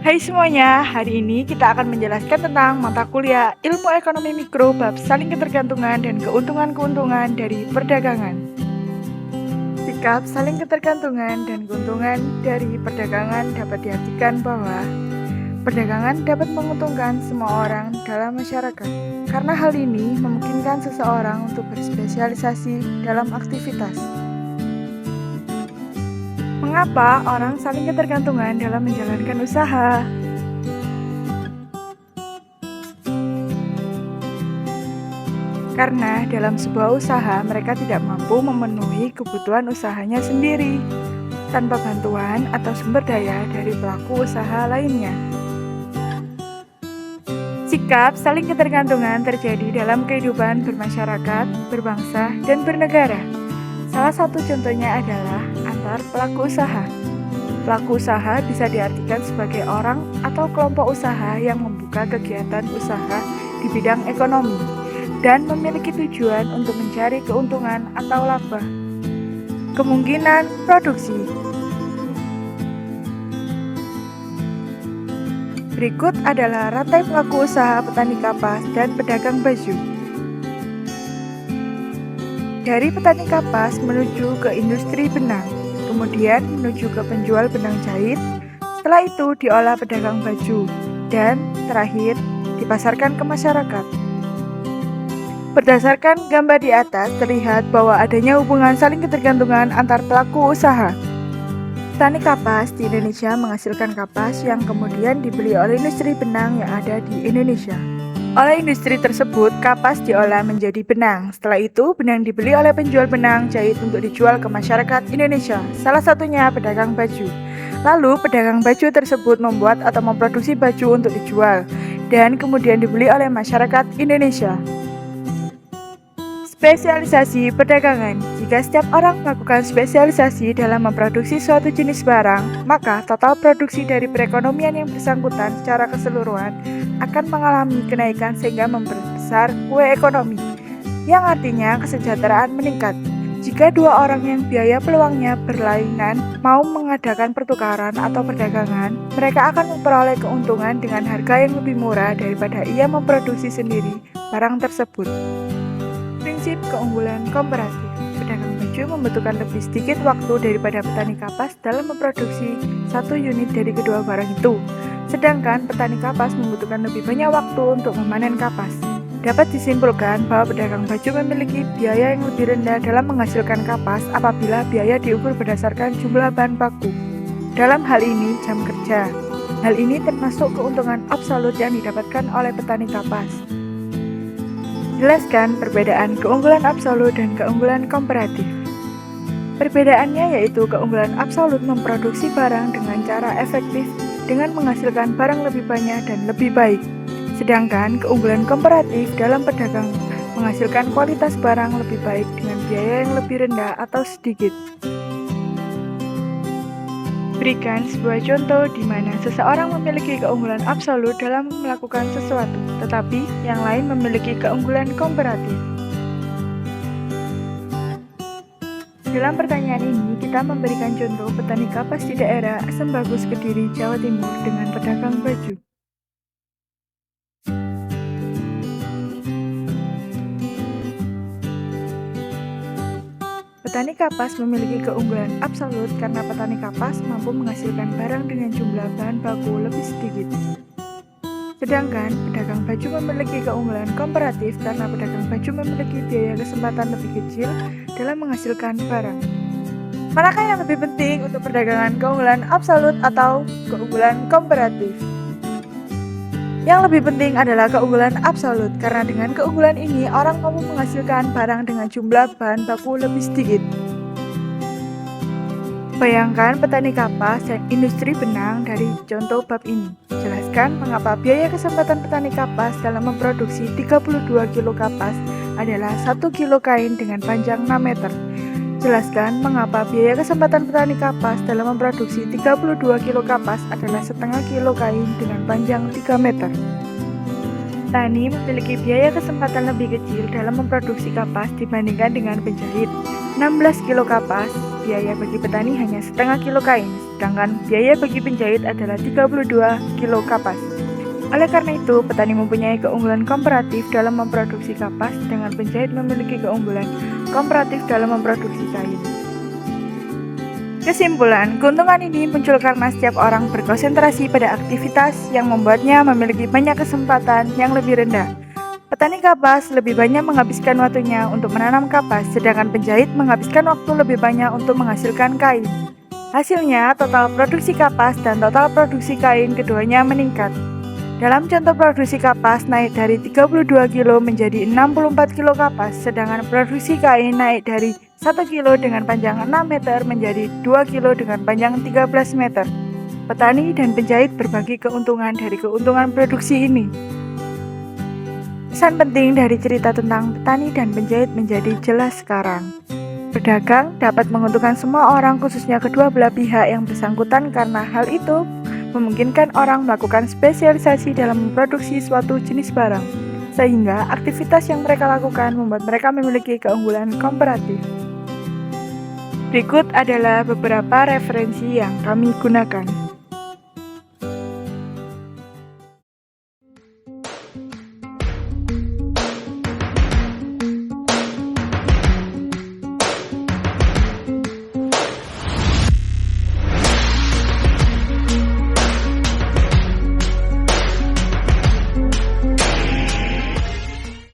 Hai semuanya, hari ini kita akan menjelaskan tentang mata kuliah Ilmu Ekonomi Mikro bab saling ketergantungan dan keuntungan-keuntungan dari perdagangan. Sikap saling ketergantungan dan keuntungan dari perdagangan dapat diartikan bahwa perdagangan dapat menguntungkan semua orang dalam masyarakat. Karena hal ini memungkinkan seseorang untuk berspesialisasi dalam aktivitas. Mengapa orang saling ketergantungan dalam menjalankan usaha? Karena dalam sebuah usaha mereka tidak mampu memenuhi kebutuhan usahanya sendiri tanpa bantuan atau sumber daya dari pelaku usaha lainnya. Sikap saling ketergantungan terjadi dalam kehidupan bermasyarakat, berbangsa, dan bernegara. Salah satu contohnya adalah antar pelaku usaha. Pelaku usaha bisa diartikan sebagai orang atau kelompok usaha yang membuka kegiatan usaha di bidang ekonomi dan memiliki tujuan untuk mencari keuntungan atau laba. Kemungkinan produksi. Berikut adalah rantai pelaku usaha petani kapas dan pedagang baju. Dari petani kapas menuju ke industri benang, kemudian menuju ke penjual benang jahit, setelah itu diolah pedagang baju, dan terakhir dipasarkan ke masyarakat. Berdasarkan gambar di atas, terlihat bahwa adanya hubungan saling ketergantungan antar pelaku usaha. Petani kapas di Indonesia menghasilkan kapas yang kemudian dibeli oleh industri benang yang ada di Indonesia. Oleh industri tersebut, kapas diolah menjadi benang. Setelah itu, benang dibeli oleh penjual benang jahit untuk dijual ke masyarakat Indonesia, salah satunya pedagang baju. Lalu, pedagang baju tersebut membuat atau memproduksi baju untuk dijual, dan kemudian dibeli oleh masyarakat Indonesia. Spesialisasi perdagangan. Jika setiap orang melakukan spesialisasi dalam memproduksi suatu jenis barang, maka total produksi dari perekonomian yang bersangkutan secara keseluruhan akan mengalami kenaikan sehingga memperbesar kue ekonomi, yang artinya kesejahteraan meningkat. Jika dua orang yang biaya peluangnya berlainan mau mengadakan pertukaran atau perdagangan, mereka akan memperoleh keuntungan dengan harga yang lebih murah daripada ia memproduksi sendiri barang tersebut. Prinsip keunggulan komparatif. Pedagang baju membutuhkan lebih sedikit waktu daripada petani kapas dalam memproduksi satu unit dari kedua barang itu. Sedangkan petani kapas membutuhkan lebih banyak waktu untuk memanen kapas. Dapat disimpulkan bahwa pedagang baju memiliki biaya yang lebih rendah dalam menghasilkan kapas apabila biaya diukur berdasarkan jumlah bahan baku. Dalam hal ini, jam kerja. Hal ini termasuk keuntungan absolut yang didapatkan oleh petani kapas. Jelaskan perbedaan keunggulan absolut dan keunggulan komparatif. Perbedaannya yaitu keunggulan absolut memproduksi barang dengan cara efektif dengan menghasilkan barang lebih banyak dan lebih baik. Sedangkan keunggulan komparatif dalam pedagang menghasilkan kualitas barang lebih baik dengan biaya yang lebih rendah atau sedikit. Berikan sebuah contoh di mana seseorang memiliki keunggulan absolut dalam melakukan sesuatu, tetapi yang lain memiliki keunggulan komparatif. Dalam pertanyaan ini, kita memberikan contoh petani kapas di daerah Asam Bagus, Kediri, Jawa Timur dengan pedagang baju. Petani kapas memiliki keunggulan absolut karena petani kapas mampu menghasilkan barang dengan jumlah bahan baku lebih sedikit. Sedangkan pedagang baju memiliki keunggulan komparatif karena pedagang baju memiliki biaya kesempatan lebih kecil dalam menghasilkan barang. Manakah yang lebih penting untuk perdagangan, keunggulan absolut atau keunggulan komparatif? Yang lebih penting adalah keunggulan absolut, karena dengan keunggulan ini orang mampu menghasilkan barang dengan jumlah bahan baku lebih sedikit. Bayangkan petani kapas dan industri benang dari contoh bab ini. Jelaskan mengapa biaya kesempatan petani kapas dalam memproduksi 32 kilo kapas adalah 1 kilo kain dengan panjang 6 meter. Jelaskan mengapa biaya kesempatan petani kapas dalam memproduksi 32 kilo kapas adalah setengah kilo kain dengan panjang 3 meter. Petani memiliki biaya kesempatan lebih kecil dalam memproduksi kapas dibandingkan dengan penjahit. 16 kilo kapas, biaya bagi petani hanya setengah kilo kain, sedangkan biaya bagi penjahit adalah 32 kilo kapas. Oleh karena itu, petani mempunyai keunggulan komparatif dalam memproduksi kapas, dengan penjahit memiliki keunggulan komparatif dalam memproduksi kain. Kesimpulan, keuntungan ini muncul karena setiap orang berkonsentrasi pada aktivitas yang membuatnya memiliki banyak kesempatan yang lebih rendah. Petani kapas lebih banyak menghabiskan waktunya untuk menanam kapas, sedangkan penjahit menghabiskan waktu lebih banyak untuk menghasilkan kain. Hasilnya, total produksi kapas dan total produksi kain keduanya meningkat. Dalam contoh produksi kapas naik dari 32 kilo menjadi 64 kilo kapas, sedangkan produksi kain naik dari 1 kilo dengan panjang 6 meter menjadi 2 kilo dengan panjang 13 meter. Petani dan penjahit berbagi keuntungan dari keuntungan produksi ini. Pesan penting dari cerita tentang petani dan penjahit menjadi jelas sekarang. Berdagang dapat menguntungkan semua orang, khususnya kedua belah pihak yang bersangkutan, karena hal itu memungkinkan orang melakukan spesialisasi dalam memproduksi suatu jenis barang, sehingga aktivitas yang mereka lakukan membuat mereka memiliki keunggulan komparatif. Berikut adalah beberapa referensi yang kami gunakan.